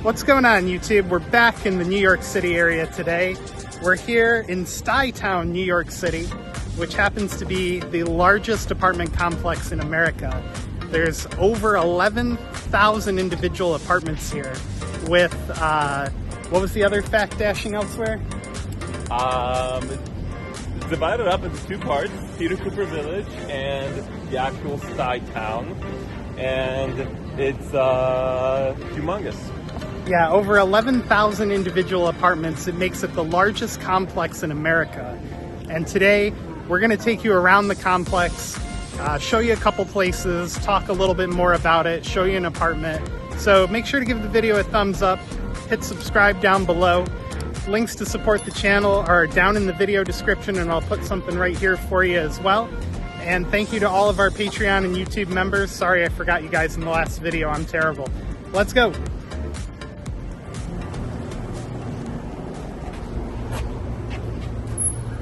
What's going on, YouTube? We're back in the New York City area today. We're here in Stuytown, New York City, which happens to be the largest apartment complex in America. There's over 11,000 individual apartments here with, what was the other fact dashing elsewhere? It's divided up into two parts, Peter Cooper Village and the actual Stuytown, and it's humongous. Yeah, over 11,000 individual apartments. It makes it the largest complex in America. And today, we're going to take you around the complex, show you a couple places, talk a little bit more about it, show you an apartment. So make sure to give the video a thumbs up, hit subscribe down below. Links to support the channel are down in the video description, and I'll put something right here for you as well. And thank you to all of our Patreon and YouTube members. Sorry I forgot you guys in the last video, I'm terrible. Let's go.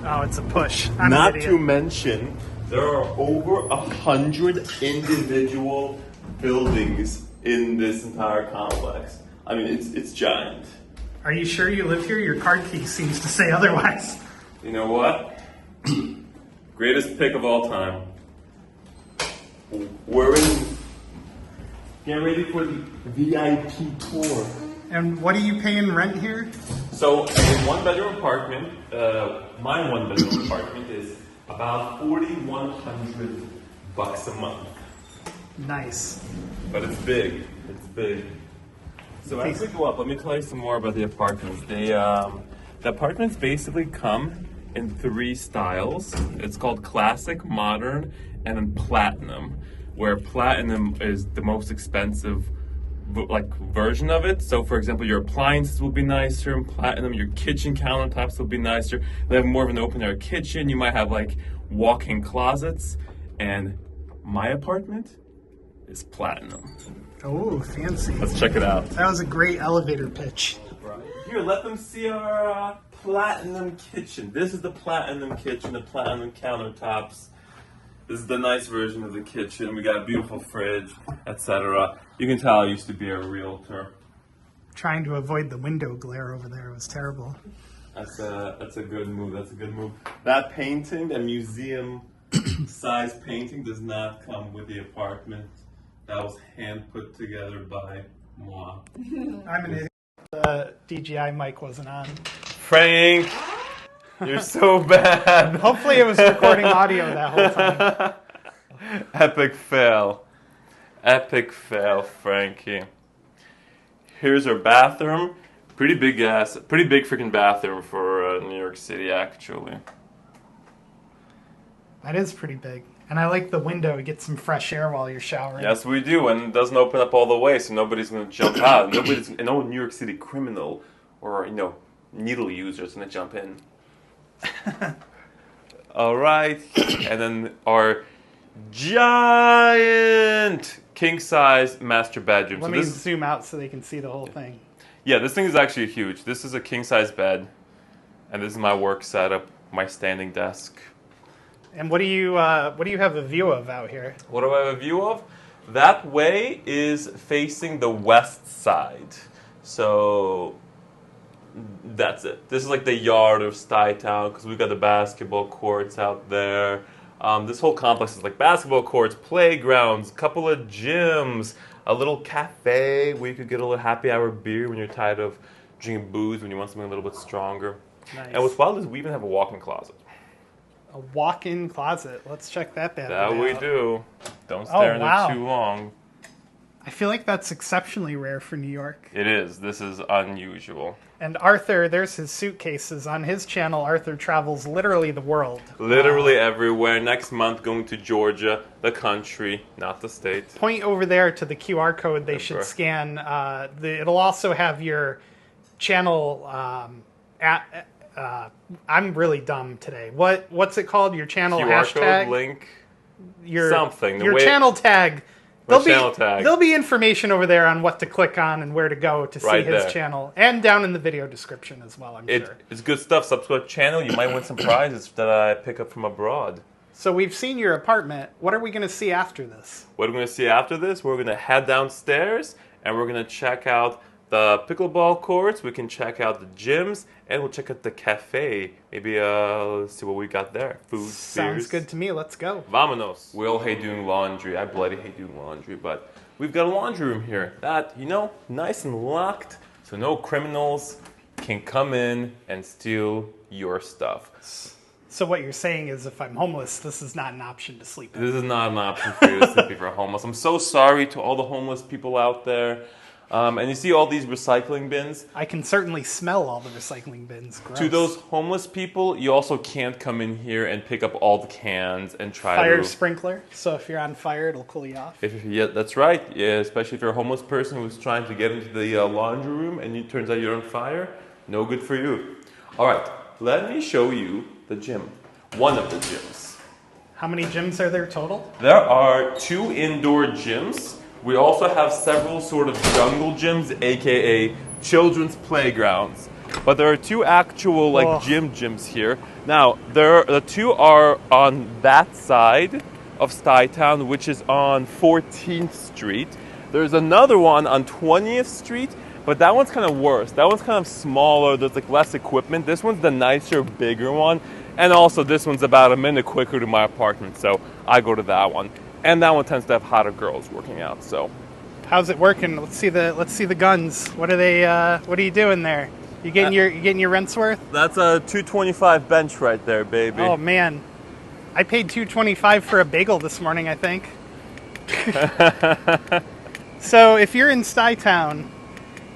Oh, it's a push. Not to mention, there are over 100 individual buildings in this entire complex. I mean, it's giant. Are you sure you live here? Your card key seems to say otherwise. You know what? Greatest pick of all time. We're in. Get ready for the VIP tour. And what are you paying rent here? So, a one-bedroom apartment, my one-bedroom apartment is about $4,100 a month. Nice. But it's big. It's big. So as we go up, let me tell you some more about the apartments. The apartments basically come in three styles. It's called classic, modern, and then platinum, where platinum is the most expensive version of it. So for example, your appliances will be nicer in platinum, your kitchen countertops will be nicer. They have more of an open air kitchen. You might have like walk-in closets, and my apartment is platinum. Oh, fancy. Let's check it out. That was a great elevator pitch. Here, let them see our platinum kitchen. This is the platinum kitchen, the platinum countertops. This is the nice version of the kitchen. We got a beautiful fridge, etc. You can tell I used to be a realtor. Trying to avoid the window glare over there was terrible. That's a good move. That's a good move. That painting, that museum-size painting, does not come with the apartment. That was hand put together by moi. I'm an idiot. The DJI mic wasn't on. Frank, you're so bad. Hopefully it was recording audio that whole time. Epic fail. Epic fail, Frankie. Here's our bathroom. Pretty big freaking bathroom for New York City, actually. That is pretty big. And I like the window to get some fresh air while you're showering. Yes, we do, and it doesn't open up all the way, so nobody's going to jump out. No New York City criminal or, needle user is going to jump in. All right, and then our giant king-size master bedroom. Let me zoom out so they can see the whole thing. Yeah, this thing is actually huge. This is a king-size bed, and this is my work setup, my standing desk. And what do you have a view of out here? What do I have a view of? That way is facing the west side. So that's it. This is like the yard of Stuytown because we've got the basketball courts out there. This whole complex is like basketball courts, playgrounds, a couple of gyms, a little cafe where you could get a little happy hour beer when you're tired of drinking booze, when you want something a little bit stronger. Nice. And what's wild is we even have a walk-in closet. A walk-in closet. Let's check that bad boy out. That we do. Don't stare in it too long. I feel like that's exceptionally rare for New York. It is. This is unusual. And Arthur, there's his suitcases. On his channel, Arthur travels literally the world. Literally everywhere. Next month, going to Georgia, the country, not the state. Point over there to the QR code they should scan. It'll also have your channel I'm really dumb today. What's it called? Your channel QR hashtag? Code, link, something. Your channel tag. There'll be information over there on what to click on and where to go to see his channel. And down in the video description as well, I'm sure. It's good stuff. Subscribe to the channel. You might win some prizes that I pick up from abroad. So we've seen your apartment. What are we going to see after this? What are we going to see after this? We're going to head downstairs and we're going to check out the pickleball courts, we can check out the gyms, and we'll check out the cafe. Maybe let's see what we got there. Food, Sounds beers. good to me. Let's go. Vamonos. We all hate doing laundry. I bloody hate doing laundry, but we've got a laundry room here that, nice and locked, so no criminals can come in and steal your stuff. So what you're saying is if I'm homeless, this is not an option to sleep in. This is not an option for you to sleep if you're homeless. I'm so sorry to all the homeless people out there. And you see all these recycling bins? I can certainly smell all the recycling bins. Gross. To those homeless people, you also can't come in here and pick up all the cans and try fire to... sprinkler, so if you're on fire, it'll cool you off. Yeah, that's right. Yeah, especially if you're a homeless person who's trying to get into the laundry room and it turns out you're on fire. No good for you. All right, let me show you the gym. One of the gyms. How many gyms are there total? There are 2 indoor gyms. We also have several sort of jungle gyms, aka children's playgrounds. But there are 2 actual gyms here. Now, the 2 are on that side of Stuytown, which is on 14th Street. There's another one on 20th Street, but that one's kind of worse. That one's kind of smaller. There's less equipment. This one's the nicer, bigger one. And also this one's about a minute quicker to my apartment, so I go to that one. And that one tends to have hotter girls working out. So, how's it working? Let's see the guns. What are you doing there? You getting your rent's worth? That's a $2.25 bench right there, baby. Oh man, I paid $2.25 for a bagel this morning, I think. So if you're in Stuytown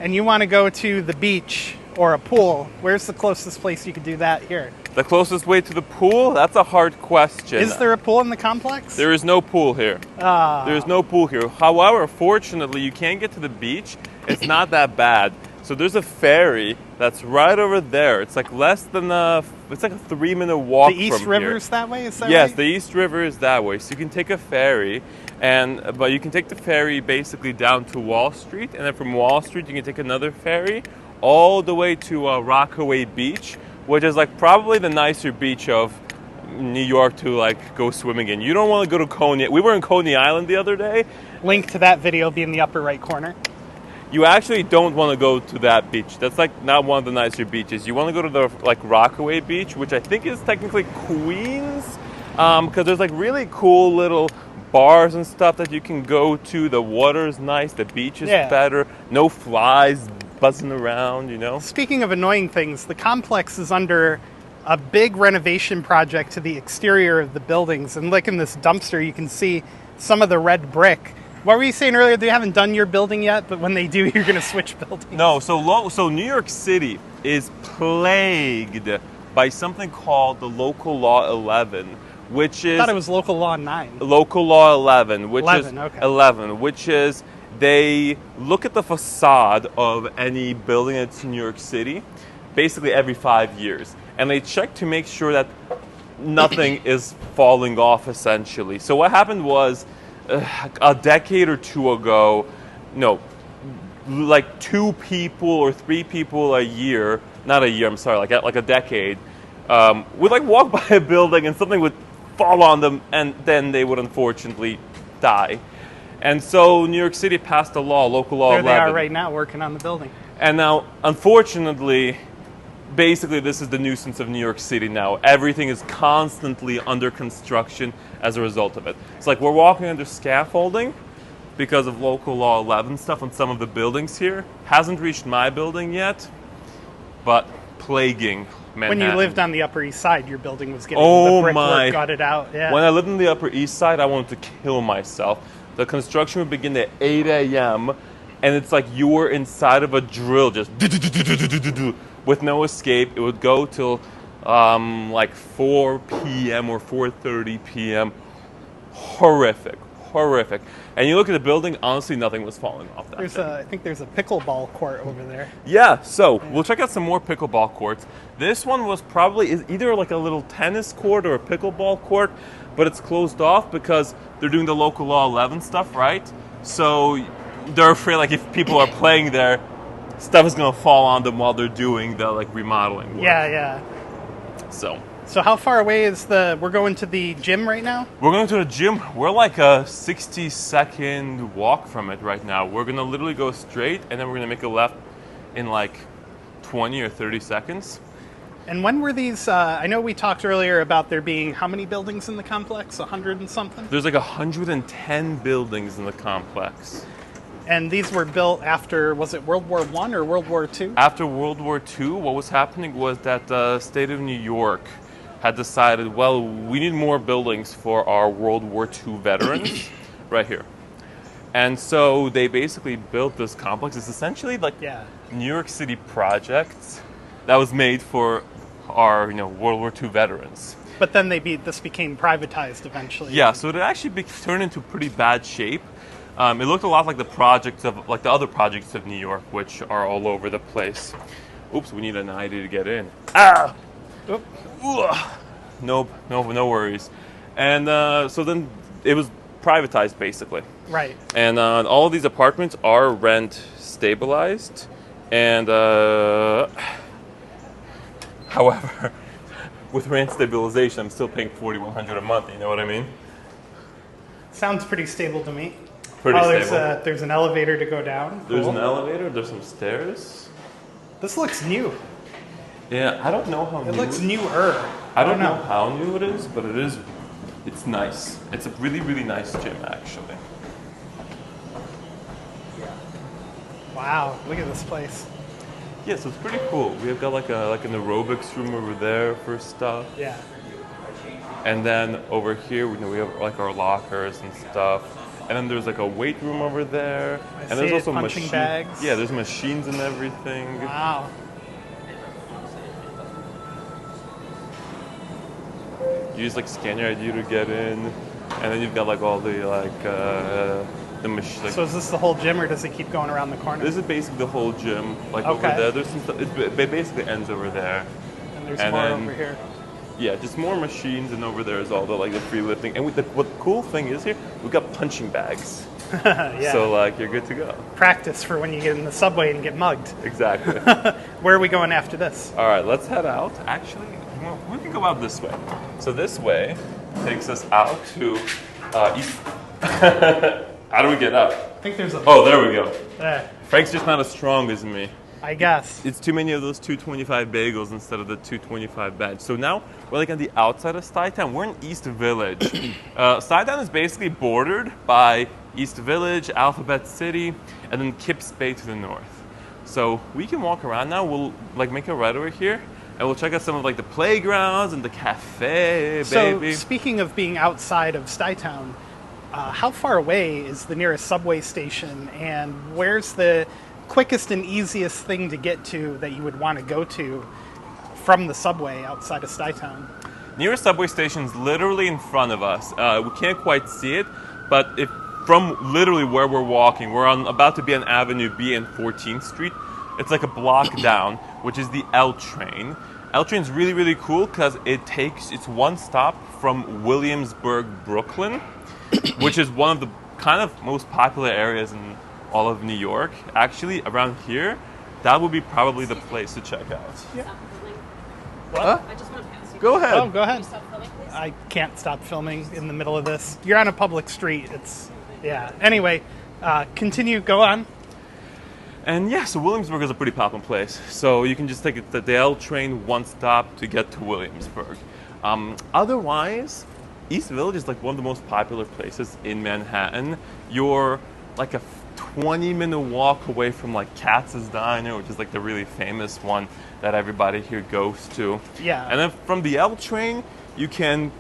and you want to go to the beach or a pool, where's the closest place you could do that here? The closest way to the pool? That's a hard question. Is there a pool in the complex? There is no pool here. There's no pool here. However, fortunately, you can get to the beach. It's not that bad. So there's a ferry that's right over there. It's like less than it's like a 3-minute walk from here. The East River's that way? Is that yes, right? the East River is that way. So you can take a ferry, but you can take the ferry basically down to Wall Street, and then from Wall Street you can take another ferry all the way to Rockaway Beach, which is probably the nicer beach of New York to go swimming in. You don't want to go to Coney. We were in Coney Island the other day. Link to that video will be in the upper right corner. You actually don't want to go to that beach. That's not one of the nicer beaches. You want to go to the Rockaway Beach, which I think is technically Queens, because there's really cool little bars and stuff that you can go to. The water's nice. The beach is better. No flies buzzing around, Speaking of annoying things, the complex is under a big renovation project to the exterior of the buildings. And in this dumpster, you can see some of the red brick. What were you saying earlier? They haven't done your building yet, but when they do, you're going to switch buildings. No, so New York City is plagued by something called the Local Law 11, which is... I thought it was Local Law 9. Local Law 11, which 11, is... okay. 11, which is... They look at the facade of any building that's in New York City basically every 5 years. And they check to make sure that nothing is falling off, essentially. So what happened was, a decade or 2 ago, 2 people or 3 people a year, not a year, I'm sorry, like a decade, would walk by a building and something would fall on them and then they would unfortunately die. And so New York City passed a law, Local Law 11. There they are right now working on the building. And now, unfortunately, basically this is the nuisance of New York City now. Everything is constantly under construction as a result of it. It's we're walking under scaffolding because of Local Law 11 stuff on some of the buildings here. Hasn't reached my building yet, but plaguing Manhattan. When you lived on the Upper East Side, your building was getting the brickwork gutted out. Yeah. When I lived on the Upper East Side, I wanted to kill myself. The construction would begin at 8 a.m., and it's you were inside of a drill, just with no escape. It would go till 4 p.m. or 4:30 p.m. Horrific. And you look at the building, honestly, nothing was falling off that thing. I think there's a pickleball court over there. Yeah, so we'll check out some more pickleball courts. This one was probably either a little tennis court or a pickleball court, but it's closed off because they're doing the Local Law 11 stuff, right? So they're afraid if people are playing there, stuff is going to fall on them while they're doing the remodeling work. Yeah. So how far away is we're going to the gym right now? We're going to the gym. We're a 60-second walk from it right now. We're going to literally go straight, and then we're going to make a left in like 20 or 30 seconds. And when were these? I know we talked earlier about there being how many buildings in the complex? 100 and something? There's like 110 buildings in the complex. And these were built after, was it World War I or World War II? After World War II, what was happening was that the state of New York had decided, well, we need more buildings for our World War II veterans right here. And so they basically built this complex. It's essentially like New York City project that was made for our World War II veterans. But then this became privatized eventually. Yeah, so it actually turned into pretty bad shape. It looked a lot like the other projects of New York, which are all over the place. Oops, we need an ID to get in. Ah! Oop. Nope, no worries. And so then it was privatized, basically. Right. And all of these apartments are rent stabilized. And however, with rent stabilization, I'm still paying $4,100 a month. You know what I mean? Sounds pretty stable to me. Pretty stable. There's an elevator to go down. There's Cool. an elevator. There's some stairs. This looks new. Yeah, I don't know how new It looks newer. I don't know how new it is, but it's nice. It's a really, really nice gym, actually. Wow, look at this place. Yeah, so it's pretty cool. We have got like an aerobics room over there for stuff. Yeah. And then over here, we have like our lockers and stuff. And then there's like a weight room over there. I and there's see also punching bags. Yeah, there's machines and everything. Wow. You just like scan your ID to get in, and then you've got like all the the machine. Like, So is this the whole gym, or does it keep going around the corner? this is basically the whole gym. Like over Okay. there, there's some stuff. It basically ends over there. And there's and more then- over here. Yeah, just more machines, and over there is all the like the free lifting. And what the cool thing is here, we've got punching bags. Yeah. So like you're good to go. Practice for when you get in the subway and get mugged. Exactly. Where are we going after this? All right, let's head out. Actually, we can go out this way. So this way takes us out to East. How do we get up? I think there's a. Oh, there we go. There, Frank's just not as strong as me. I guess. It's too many of those 225 bagels instead of the 225 badge. So now we're like on the outside of Stuytown. We're in East Village. Stuytown is basically bordered by East Village, Alphabet City, and then Kips Bay to the north. So we can walk around now. We'll like make a right over here, and we'll check out some of like the playgrounds and the cafe, baby. So speaking of being outside of Stuytown, how far away is the nearest subway station, and where's the quickest and easiest thing to get to that you would want to go to from the subway outside of Stuytown? Nearest subway station is literally in front of us. We can't quite see it, but if from literally where we're walking, we're about to be on Avenue B and 14th Street. It's like a block down, which is the L train. L train's really, really cool because it's one stop from Williamsburg, Brooklyn, which is one of the kind of most popular areas in all of New York. Actually, around here, that would be probably the place to check out. Yeah. What? I just want to ask you. Go ahead. Oh, go ahead. Stop filming, please. I can't stop filming in the middle of this. You're on a public street. Yeah. Anyway, continue. Go on. And yeah, so Williamsburg is a pretty poppin' place. So you can just take the L train one stop to get to Williamsburg. Otherwise, East Village is like one of the most popular places in Manhattan. You're like a 20-minute walk away from like Katz's Diner, which is like the really famous one that everybody here goes to. Yeah. And then from the L train, you can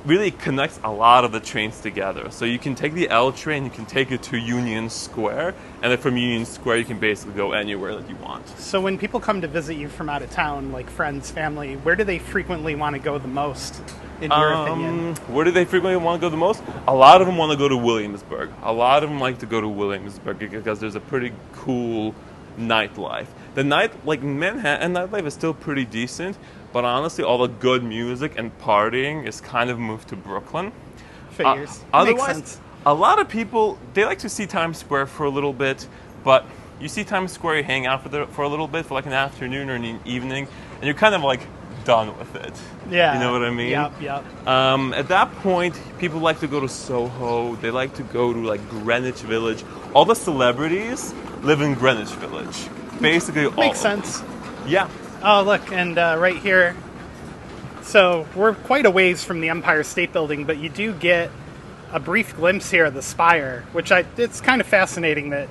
really connect a lot of the trains together. So you can take the L train, you can take it to Union Square, and then from Union Square, you can basically go anywhere that you want. So when people come to visit you from out of town, like friends, family, where do they frequently want to go the most, in your opinion? Where do they frequently want to go the most? A lot of them want to go to Williamsburg. A lot of them like to go to Williamsburg because there's a pretty cool nightlife. The Manhattan nightlife is still pretty decent, but honestly, all the good music and partying is kind of moved to Brooklyn. Figures. Makes Otherwise, sense. a lot of people, they like to see Times Square for a little bit, but you see Times Square, you hang out for a little bit, for like an afternoon or an evening, and you're kind of like done with it. Yeah. You know what I mean? Yep. At that point, people like to go to Soho. They like to go to like Greenwich Village. All the celebrities live in Greenwich Village. basically Makes sense. Yeah. Oh, look, and right here. So we're quite a ways from the Empire State Building, but you do get a brief glimpse here of the spire, which it's kind of fascinating that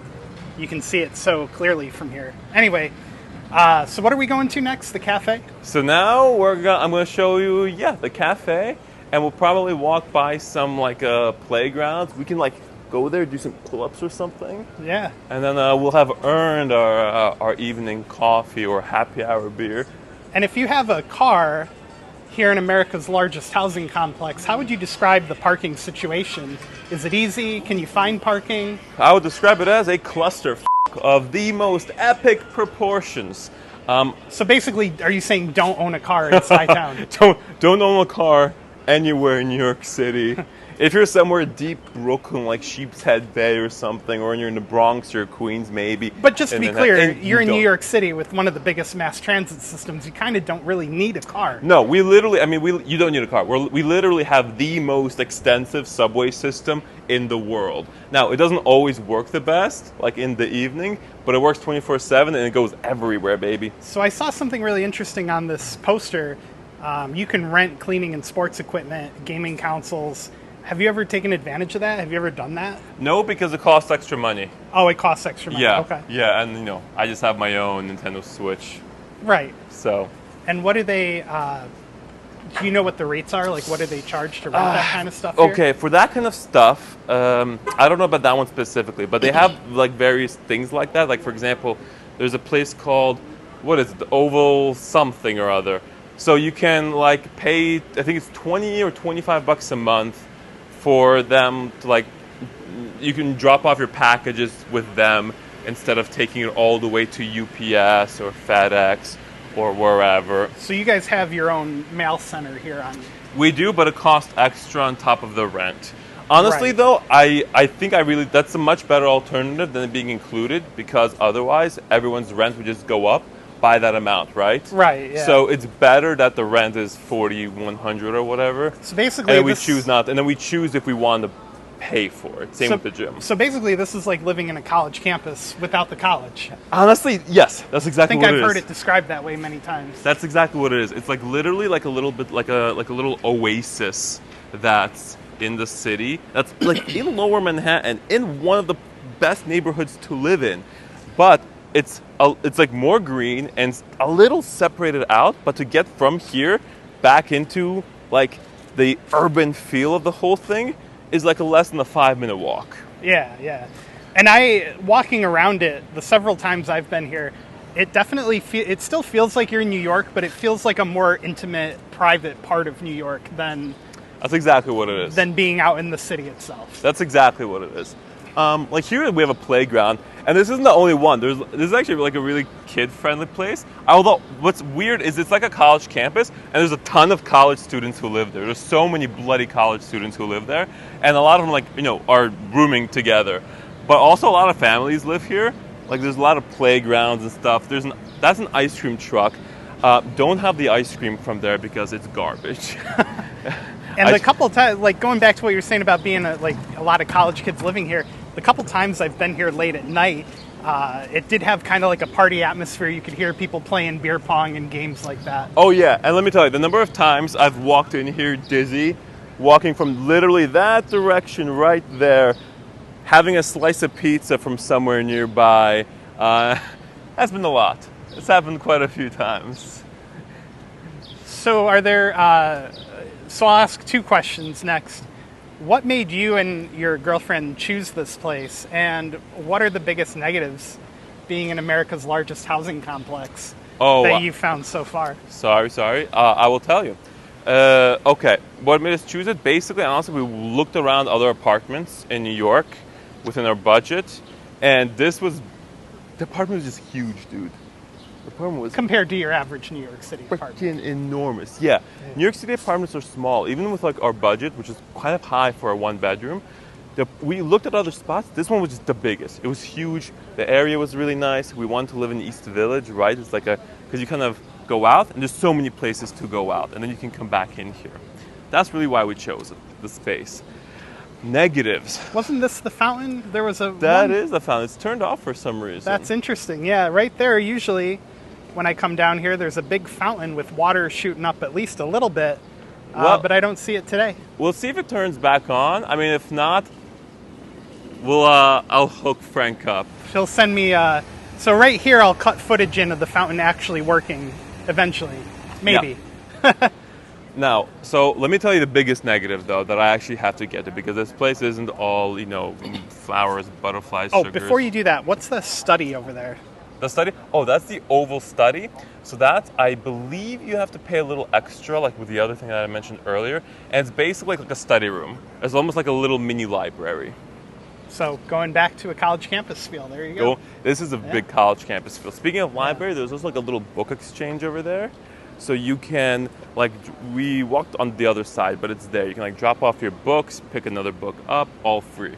you can see it so clearly from here. Anyway, so what are we going to next? The cafe? So now I'm going to show you, the cafe, and we'll probably walk by some playgrounds. We can go there, do some pull-ups or something. Yeah. And then we'll have earned our evening coffee or happy hour beer. And if you have a car here in America's largest housing complex, how would you describe the parking situation? Is it easy? Can you find parking? I would describe it as a cluster of the most epic proportions. So basically, are you saying don't own a car in Stuytown? Don't own a car anywhere in New York City. If you're somewhere deep Brooklyn, like Sheepshead Bay or something, or you're in the Bronx or Queens, maybe. But just to be clear, you're in New York City with one of the biggest mass transit systems. You kind of don't really need a car. No, you don't need a car. We literally have the most extensive subway system in the world. Now, it doesn't always work the best, like in the evening, but it works 24/7 and it goes everywhere, baby. So I saw something really interesting on this poster. You can rent cleaning and sports equipment, gaming consoles. Have you ever taken advantage of that? Have you ever done that? No, because it costs extra money. Oh, it costs extra money. Yeah. Okay. Yeah, and I just have my own Nintendo Switch. Right. So. And what do they? Do you know what the rates are? Like, what do they charge to rent that kind of stuff here? Okay, for that kind of stuff, I don't know about that one specifically, but they have various things like that. Like, for example, there's a place called the Oval something or other. So you can pay, I think it's $20 or $25 a month for them to you can drop off your packages with them instead of taking it all the way to UPS or FedEx or wherever. So you guys have your own mail center here on. We do, but it costs extra on top of the rent. Honestly, Right. though, I think that's a much better alternative than it being included, because otherwise everyone's rent would just go up by that amount, right? Right, yeah. So it's better that the rent is $40, $100 or whatever. So basically, and we choose if we want to pay for it. Same with the gym. So basically, this is like living in a college campus without the college. Honestly, yes, that's exactly what it is. I think I've heard it described that way many times. That's exactly what it is. It's literally a little bit like a little oasis that's in the city. That's in Lower Manhattan, in one of the best neighborhoods to live in, but it's more green and a little separated out. But to get from here back into the urban feel of the whole thing is a less than a 5-minute walk. Yeah. And walking around it, the several times I've been here, it definitely it still feels like you're in New York, but it feels like a more intimate, private part of New York than. That's exactly what it is. Than being out in the city itself. That's exactly what it is. Here we have a playground, and this isn't the only one. This is actually a really kid-friendly place. Although what's weird is it's like a college campus, and there's a ton of college students who live there. There's so many bloody college students who live there, and a lot of them are rooming together. But also a lot of families live here. There's a lot of playgrounds and stuff. That's an ice cream truck. Don't have the ice cream from there because it's garbage. And the couple times, going back to what you were saying about being a lot of college kids living here, the couple times I've been here late at night, it did have kind of a party atmosphere. You could hear people playing beer pong and games like that. Oh yeah, and let me tell you, the number of times I've walked in here dizzy, walking from literally that direction right there, having a slice of pizza from somewhere nearby, has been a lot. It's happened quite a few times. So are there... So I'll ask two questions next. What made you and your girlfriend choose this place? And what are the biggest negatives being in America's largest housing complex that you found so far? Sorry. I will tell you. Okay. What made us choose it? Basically, honestly, we looked around other apartments in New York within our budget. And the apartment was just huge, dude. The apartment was compared to your average New York City apartment. Freaking enormous. Yeah. New York City apartments are small. Even with our budget, which is kind of high for a 1-bedroom, we looked at other spots. This one was just the biggest. It was huge. The area was really nice. We wanted to live in East Village, right? It's because you kind of go out, and there's so many places to go out, and then you can come back in here. That's really why we chose the space. Negatives. Wasn't this the fountain? There was a That one? is the fountain. It's turned off for some reason. That's interesting. Yeah, right there. Usually, when I come down here, there's a big fountain with water shooting up at least a little bit. But I don't see it today. We'll see if it turns back on. I mean, if not, I'll hook Frank up. She'll send me. So right here, I'll cut footage in of the fountain actually working eventually. Maybe. Yeah. Now, so let me tell you the biggest negative, though, that I actually have to get to, because this place isn't all, flowers, butterflies, Oh, sugars. before you do that, what's the study over there? The study? Oh, that's the oval study. So that, I believe you have to pay a little extra, like with the other thing that I mentioned earlier. And it's basically like a study room. It's almost like a little mini library. So going back to a college campus feel, there you go. This is a big college campus feel. Speaking of library, there's also like a little book exchange over there. So you can, we walked on the other side, but it's there. You can drop off your books, pick another book up, all free.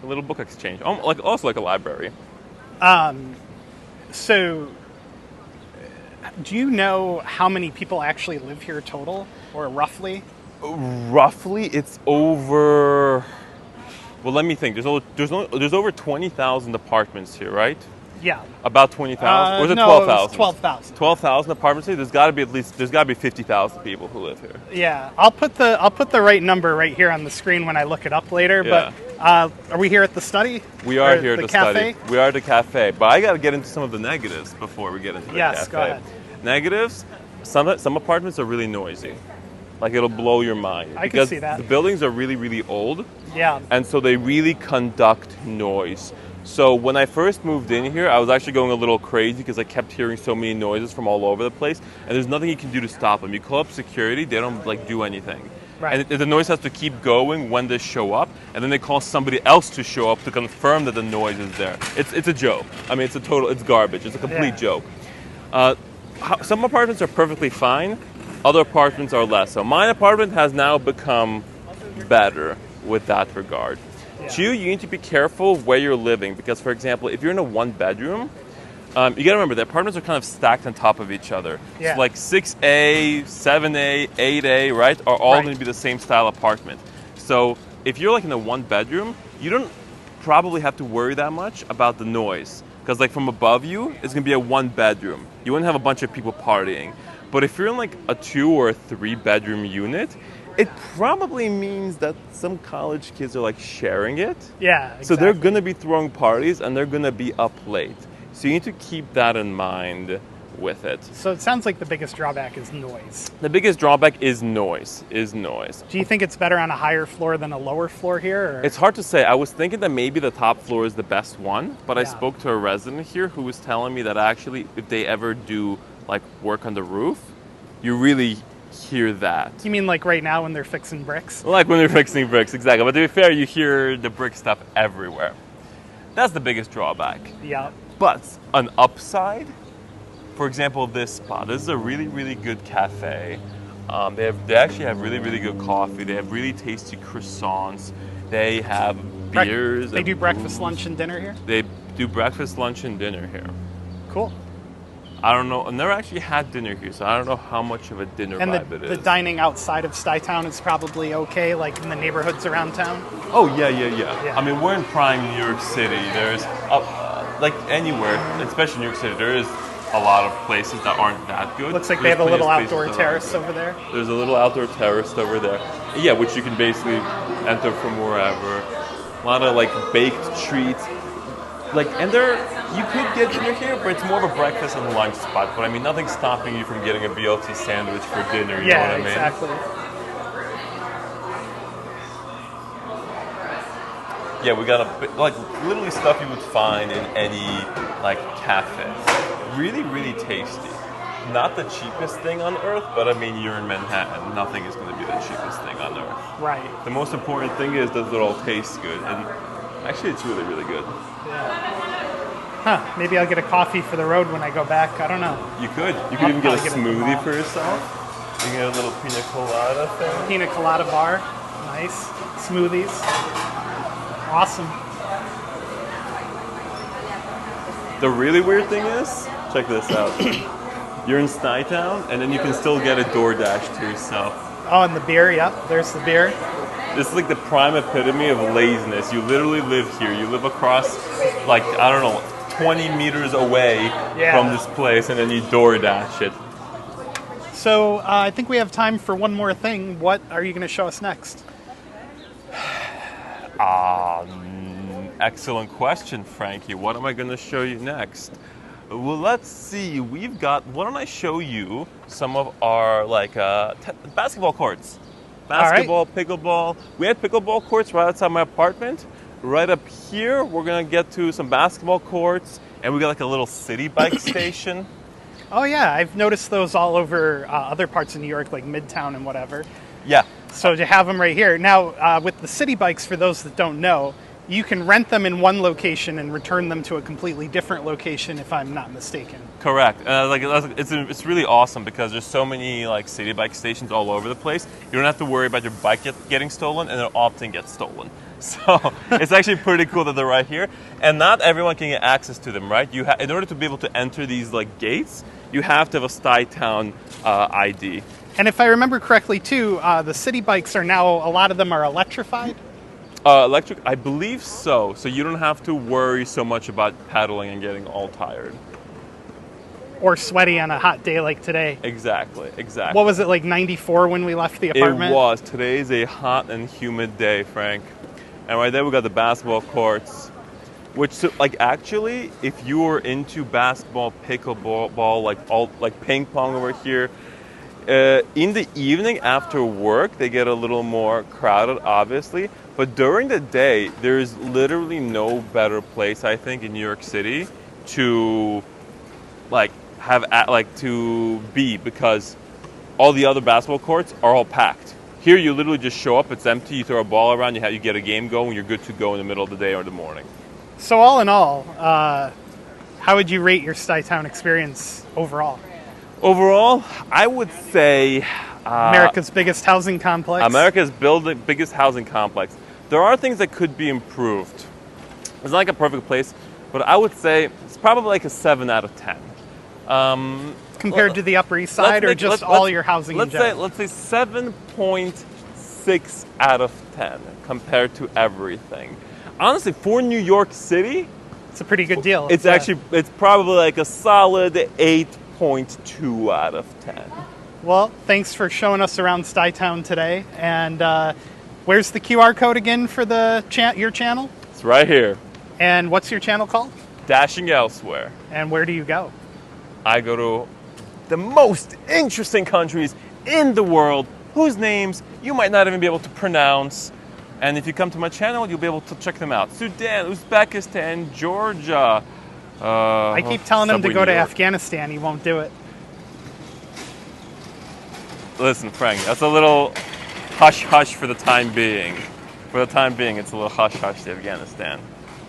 A little book exchange, also like a library. So do you know how many people actually live here total, or roughly? Roughly, it's over. Well, let me think. There's over 20,000 apartments here, right? Yeah. About 20,000, or is it no, 12,000? 12,000. 12,000 apartments here. There's got to be 50,000 people who live here. Yeah, I'll put the right number right here on the screen when I look it up later. Yeah. But are we here at the study? We are here at the cafe? study. We are at the cafe, but I got to get into some of the negatives before we get into the cafe. Yes, go ahead. Negatives. Some apartments are really noisy. It'll blow your mind. I can see that. The buildings are really, really old. Yeah. And so they really conduct noise. So when I first moved in here, I was actually going a little crazy because I kept hearing so many noises from all over the place, and there's nothing you can do to stop them. You call up security, they don't do anything. Right. And the noise has to keep going when they show up, and then they call somebody else to show up to confirm that the noise is there. It's a joke. I mean, it's garbage. It's a complete joke. Some apartments are perfectly fine. Other apartments are less. So my apartment has now become better with that regard. Yeah. 2, you need to be careful where you're living, because, for example, if you're in a one-bedroom, you got to remember the apartments are kind of stacked on top of each other. Yeah. So 6A, 7A, 8A, right, are all going to be the same style apartment. So if you're in a one-bedroom, you don't probably have to worry that much about the noise, because from above you, it's going to be a one-bedroom. You wouldn't have a bunch of people partying. But if you're in a 2 or a 3-bedroom unit, it probably means that some college kids are sharing it. Yeah, exactly. So they're going to be throwing parties and they're going to be up late. So you need to keep that in mind with it. So it sounds like the biggest drawback is noise. The biggest drawback is noise. Do you think it's better on a higher floor than a lower floor here? Or? It's hard to say. I was thinking that maybe the top floor is the best one, but I spoke to a resident here who was telling me that actually if they ever do work on the roof, you really hear that. You mean right now when they're fixing bricks? Like when they're fixing bricks, exactly. But to be fair, you hear the brick stuff everywhere. That's the biggest drawback. Yeah. But an upside, for example, this spot. This is a really, really good cafe. They actually have really, really good coffee. They have really tasty croissants. They have beers. They do breakfast, lunch, and dinner here? They do breakfast, lunch, and dinner here. Cool. I don't know. I've never actually had dinner here, so I don't know how much of a dinner vibe it is. And the dining outside of Stuytown is probably okay, in the neighborhoods around town? Oh, yeah. I mean, we're in prime New York City. There's, anywhere, especially New York City, there is a lot of places that aren't that good. Looks like they have a little outdoor terrace over there. There's a little outdoor terrace over there. Yeah, which you can basically enter from wherever. A lot of, baked treats. And you could get dinner here, but it's more of a breakfast and lunch spot. But I mean, nothing's stopping you from getting a BLT sandwich for dinner, you know what I mean? Exactly. Yeah, we got literally stuff you would find in any, cafe. Really, really tasty. Not the cheapest thing on earth, but I mean, you're in Manhattan. Nothing is going to be the cheapest thing on earth. Right. The most important thing is, does it all taste good? And actually, it's really, really good. Yeah. Maybe I'll get a coffee for the road when I go back. I don't know. You could. You could even get a smoothie for yourself. You can get a little pina colada thing. Pina colada bar. Nice. Smoothies. Awesome. The really weird thing is, check this out. You're in Stuytown, and then you can still get a DoorDash to yourself. Oh, and the beer. Yep. There's the beer. This is like the prime epitome of laziness. You literally live here. You live across, like, I don't know, 20 meters away from this place, and then you DoorDash it. So I think we have time for one more thing. What are you going to show us next? Excellent question, Frankie. What am I going to show you next? Well, let's see. We've got. Why don't I show you some of our basketball courts? Basketball, pickleball. We had pickleball courts right outside my apartment. Right up here, we're gonna get to some basketball courts, and we got like a little city bike station. Oh yeah, I've noticed those all over other parts of New York, like Midtown and whatever. Yeah. So to have them right here. Now, with the city bikes, for those that don't know, you can rent them in one location and return them to a completely different location, if I'm not mistaken. Correct. It's really awesome because there's so many like city bike stations all over the place. You don't have to worry about your bike getting stolen, and it often gets stolen. So it's actually pretty cool that they're right here, and not everyone can get access to them. Right? In order to be able to enter these like gates, you have to have a Stuytown ID. And if I remember correctly, too, the city bikes are now, a lot of them are electrified. Electric, I believe so. So you don't have to worry so much about pedaling and getting all tired. Or sweaty on a hot day like today. Exactly. What was it, like 94 when we left the apartment? It was. Today's a hot and humid day, Frank. And right there we got the basketball courts. Which, like, actually, if you were into basketball, pickleball, like ping pong over here, in the evening after work, they get a little more crowded, obviously. But during the day, there's literally no better place, I think, in New York City to to be, because all the other basketball courts are all packed. Here, you literally just show up, it's empty, you throw a ball around, you get a game going, you're good to go in the middle of the day or the morning. So all in all, how would you rate your Stuytown experience overall? Overall, I would say America's biggest housing complex. America's biggest housing complex. There are things that could be improved. It's not like a perfect place, but I would say it's probably like a 7 out of 10. Compared to the Upper East Side, or just all your housing in general? Let's say 7.6 out of 10 compared to everything. Honestly, for New York City, it's a pretty good deal. It's probably like a solid 8.2 out of 10. Well, thanks for showing us around Stuytown today. And where's the QR code again for your channel? It's right here. And what's your channel called? Dashing Elsewhere. And where do you go? I go to the most interesting countries in the world, whose names you might not even be able to pronounce. And if you come to my channel, you'll be able to check them out. Sudan, Uzbekistan, Georgia. I keep telling him to go to Afghanistan. He won't do it. Listen, Frank, that's a little hush-hush for the time being. For the time being, it's a little hush-hush to Afghanistan.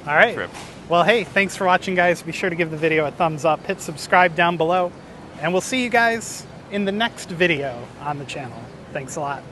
All right. Trip. Well, hey, thanks for watching, guys. Be sure to give the video a thumbs up. Hit subscribe down below. And we'll see you guys in the next video on the channel. Thanks a lot.